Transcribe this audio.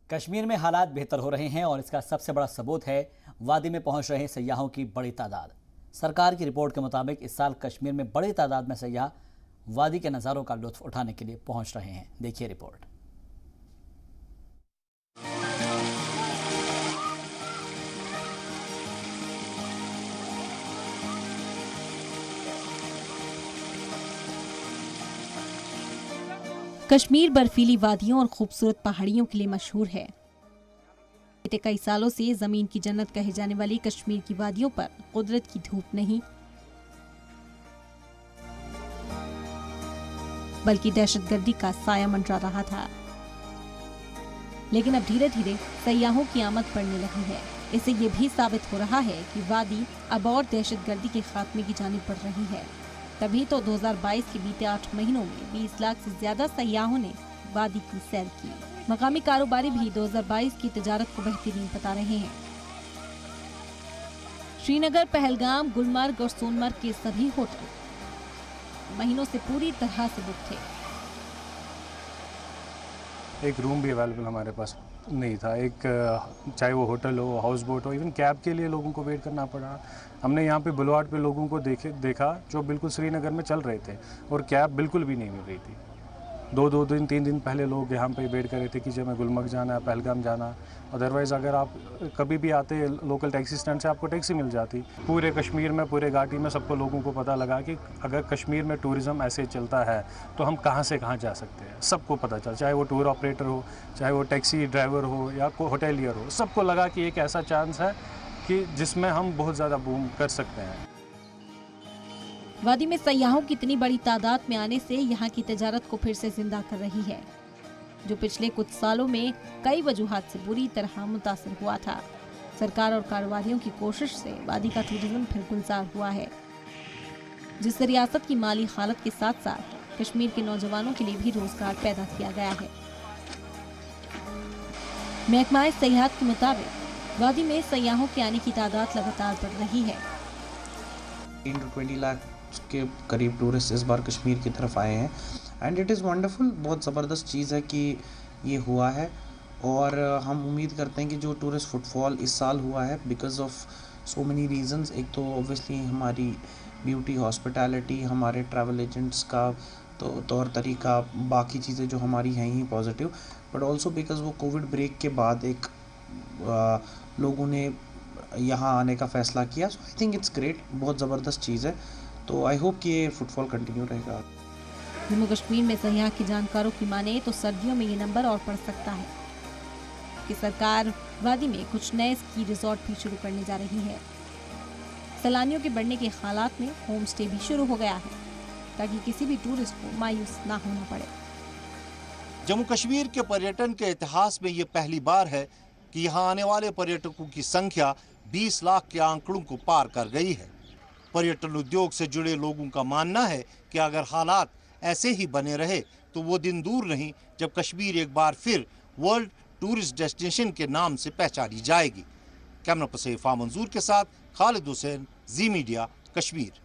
कश्मीर में हालात बेहतर हो रहे हैं और इसका सबसे बड़ा सबूत है वादी में पहुंच रहे सैयाहों की बड़ी तादाद। सरकार की रिपोर्ट के मुताबिक इस साल कश्मीर में बड़ी तादाद में सैयाह वादी के नज़ारों का लुत्फ उठाने के लिए पहुंच रहे हैं। देखिए रिपोर्ट। कश्मीर बर्फीली वादियों और खूबसूरत पहाड़ियों के लिए मशहूर है। बीते कई सालों से जमीन की जन्नत कहे जाने वाली कश्मीर की वादियों पर कुदरत की धूप नहीं बल्कि दहशतगर्दी का साया मंडरा रहा था। लेकिन अब धीरे धीरे सैयाहों की आमद बढ़ने लगी है। इससे ये भी साबित हो रहा है कि वादी अब और दहशतगर्दी के खात्मे की जानिब बढ़ रही है। तभी तो 2022 के बीते 8 महीनों में 20 लाख से ज्यादा सैयाहों ने वादी की सैर की। मकामी कारोबारी भी 2022 की तिजारत को बेहतरीन बता रहे हैं। श्रीनगर, पहलगाम, गुलमर्ग और सोनमर्ग के सभी होटल महीनों से पूरी तरह से बुक थे। एक रूम भी अवेलेबल हमारे पास नहीं था। चाहे वो होटल हो, हाउस बोट हो, इवन कैब के लिए लोगों को वेट करना पड़ा। हमने यहाँ पे बुलवार्ड पे लोगों को देखा जो बिल्कुल श्रीनगर में चल रहे थे और कैब बिल्कुल भी नहीं मिल रही थी। 2 दिन 3 दिन पहले लोग यहाँ पे वेट कर रहे थे कि जब मैं गुलमर्ग जाना है, पहलगाम जाना। अदरवाइज़ अगर आप कभी भी आते लोकल टैक्सी स्टैंड से आपको टैक्सी मिल जाती। पूरे कश्मीर में, पूरे घाटी में सबको लोगों को पता लगा कि अगर कश्मीर में टूरिज़्म ऐसे चलता है तो हम कहाँ से कहाँ जा सकते हैं। सबको पता चला, चाहे वो टूर ऑपरेटर हो, चाहे वो टैक्सी ड्राइवर हो या होटेलियर हो, सबको लगा कि एक ऐसा चांस है कि जिसमें हम बहुत ज़्यादा बूम कर सकते हैं। वादी में सैयाहों की इतनी बड़ी तादाद में आने से यहाँ की तिजारत को फिर से जिंदा कर रही है, जो पिछले कुछ सालों में कई वजूहात से बुरी तरह मुतासर हुआ था। सरकार और कारोबारियों की कोशिश से वादी का टूरिज्म फिर गुलजार हुआ है, जिससे रियासत की माली हालत के साथ साथ कश्मीर के नौजवानों के लिए भी रोजगार पैदा किया गया है। महकमा सयाहत के मुताबिक वादी में सैयाहों के आने की तादाद लगातार बढ़ रही है। 20 लाख के करीब टूरिस्ट इस बार कश्मीर की तरफ आए हैं एंड इट इज़ वंडरफुल। बहुत ज़बरदस्त चीज़ है कि ये हुआ है और हम उम्मीद करते हैं कि जो टूरिस्ट फुटफॉल इस साल हुआ है because of so many reasons. एक तो ऑब्वियसली हमारी ब्यूटी, हॉस्पिटैलिटी, हमारे ट्रैवल एजेंट्स का तो तौर तरीका, बाकी चीज़ें जो हमारी हैं ही पॉजिटिव, बट ऑल्सो बिकॉज वो कोविड ब्रेक के बाद एक लोगों ने यहाँ आने का फ़ैसला किया। सो आई थिंक इट्स ग्रेट, बहुत ज़बरदस्त चीज़ है। तो आई होप कि ये फुटफॉल कंटिन्यू रहेगा। जम्मू कश्मीर में सयाह के जानकारों की माने तो सर्दियों में ये नंबर और बढ़ सकता है कि सरकार वादी में कुछ नए स्की रिजॉर्ट भी शुरू करने जा रही है। सैलानियों के बढ़ने के हालात में होम स्टे भी शुरू हो गया है ताकि किसी भी टूरिस्ट को मायूस ना होना पड़े। जम्मू कश्मीर के पर्यटन के इतिहास में ये पहली बार है कि यहाँ आने वाले पर्यटकों की संख्या 20 लाख के आंकड़ों को पार कर गई है। पर्यटन उद्योग से जुड़े लोगों का मानना है कि अगर हालात ऐसे ही बने रहे तो वो दिन दूर नहीं जब कश्मीर एक बार फिर वर्ल्ड टूरिस्ट डेस्टिनेशन के नाम से पहचानी जाएगी। कैमरा पर्सन मंजूर के साथ खालिद हुसैन, जी मीडिया, कश्मीर।